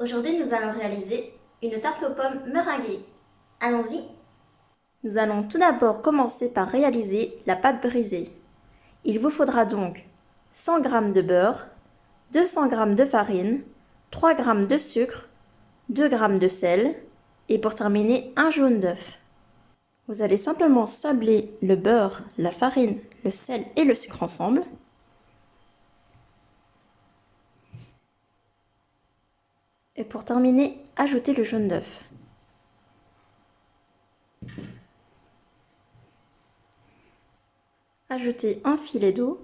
Aujourd'hui, nous allons réaliser une tarte aux pommes meringuée. Allons-y! Nous allons tout d'abord commencer par réaliser la pâte brisée. Il vous faudra donc 100 g de beurre, 200 g de farine, 3 g de sucre, 2 g de sel et pour terminer un jaune d'œuf. Vous allez simplement sabler le beurre, la farine, le sel et le sucre ensemble. Et pour terminer, ajoutez le jaune d'œuf. Ajoutez un filet d'eau.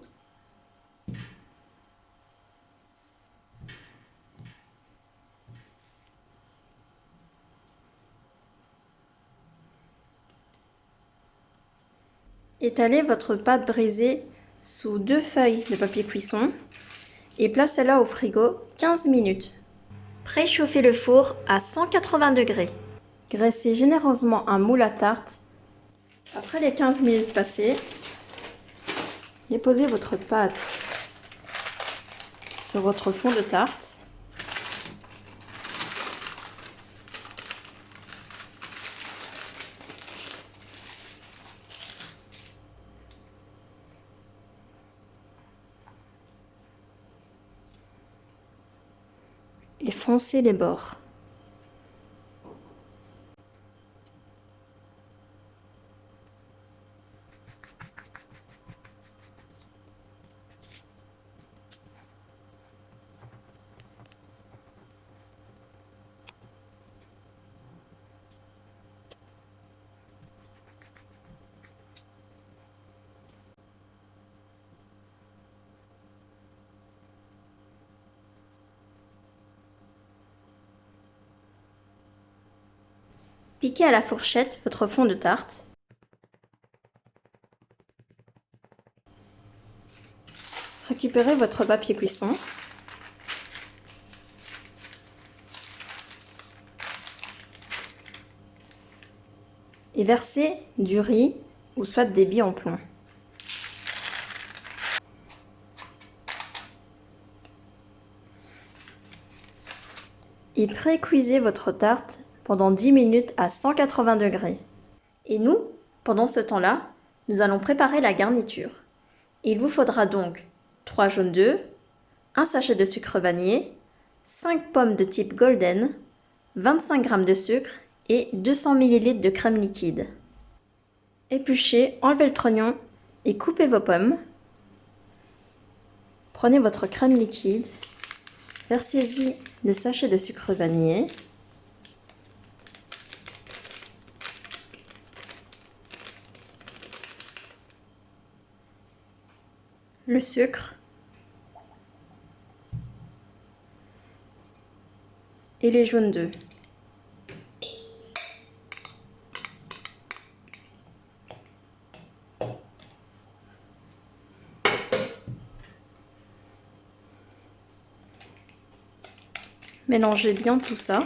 Étalez votre pâte brisée sous 2 feuilles de papier cuisson et placez-la au frigo 15 minutes. Préchauffez le four à 180 degrés. Graissez généreusement un moule à tarte. Après les 15 minutes passées, déposez votre pâte sur votre fond de tarte. Et foncez les bords. Piquez à la fourchette votre fond de tarte. Récupérez votre papier cuisson. Et versez du riz ou soit des billes en plomb. Et pré-cuisez votre tarte pendant 10 minutes à 180 degrés. Et nous, pendant ce temps-là, nous allons préparer la garniture. Il vous faudra donc 3 jaunes d'œufs, un sachet de sucre vanillé, 5 pommes de type golden, 25 g de sucre et 200 ml de crème liquide. Épluchez, enlevez le trognon et coupez vos pommes. Prenez votre crème liquide, versez-y le sachet de sucre vanillé. Le sucre et les jaunes d'œufs. Mélangez bien tout ça.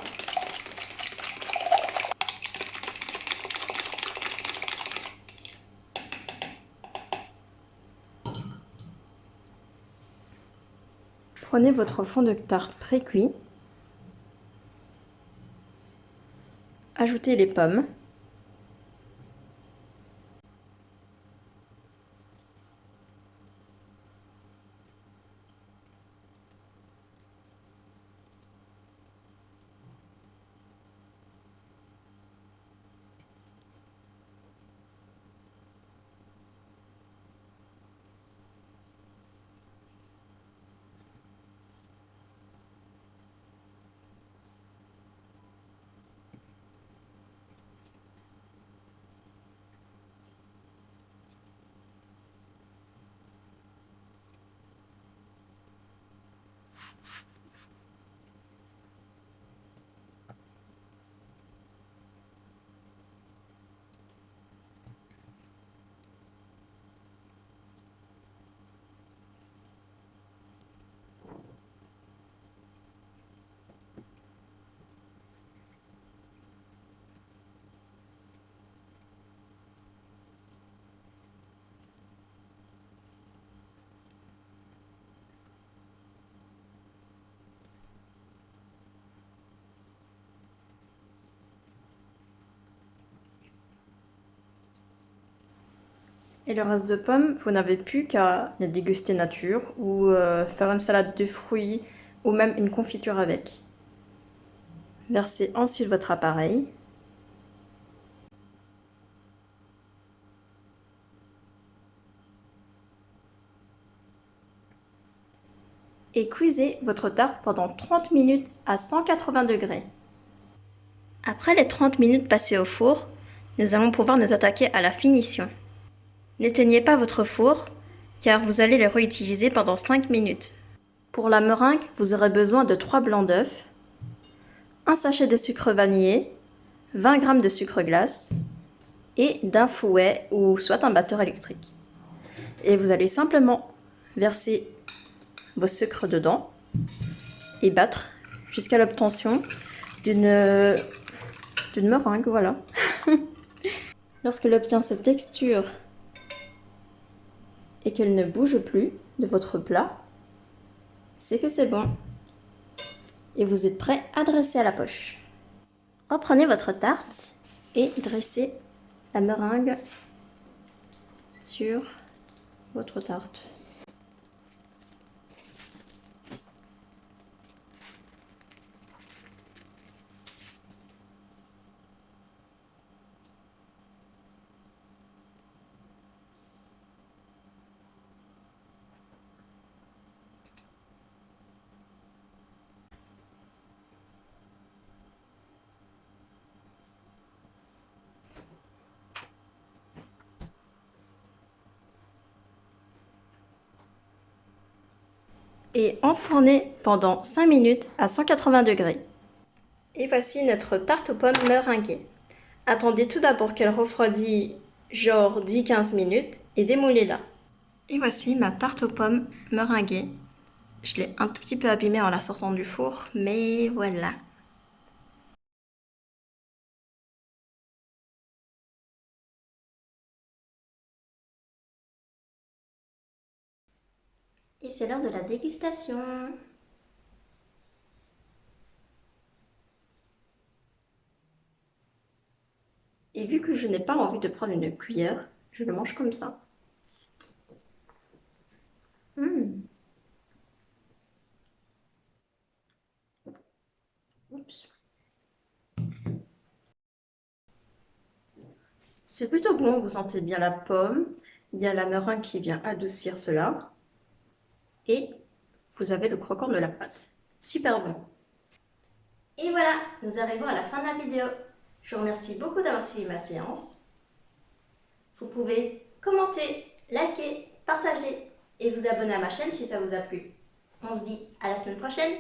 Prenez votre fond de tarte pré-cuit. Ajoutez les pommes. Et le reste de pommes, vous n'avez plus qu'à les déguster nature ou faire une salade de fruits ou même une confiture avec. Versez ensuite votre appareil. Et cuisez votre tarte pendant 30 minutes à 180 degrés. Après les 30 minutes passées au four, nous allons pouvoir nous attaquer à la finition. N'éteignez pas votre four car vous allez le réutiliser pendant 5 minutes. Pour la meringue, vous aurez besoin de 3 blancs d'œufs, un sachet de sucre vanillé, 20 g de sucre glace et d'un fouet ou soit un batteur électrique. Et vous allez simplement verser vos sucres dedans et battre jusqu'à l'obtention d'une meringue, voilà. Lorsqu'elle obtient cette texture et qu'elle ne bouge plus de votre plat, c'est que c'est bon. Et vous êtes prêt à dresser à la poche. Reprenez votre tarte et dressez la meringue sur votre tarte. Et enfournez pendant 5 minutes à 180 degrés. Et voici notre tarte aux pommes meringuée. Attendez tout d'abord qu'elle refroidisse genre 10-15 minutes et démoulez-la. Et voici ma tarte aux pommes meringuée. Je l'ai un tout petit peu abîmée en la sortant du four, mais voilà. Et c'est l'heure de la dégustation. Et vu que je n'ai pas envie de prendre une cuillère, je le mange comme ça. Mmh. Oups. C'est plutôt bon, vous sentez bien la pomme. Il y a la meringue qui vient adoucir cela. Et vous avez le croquant de la pâte. Super bon. Et voilà, nous arrivons à la fin de la vidéo. Je vous remercie beaucoup d'avoir suivi ma séance. Vous pouvez commenter, liker, partager et vous abonner à ma chaîne si ça vous a plu. On se dit à la semaine prochaine.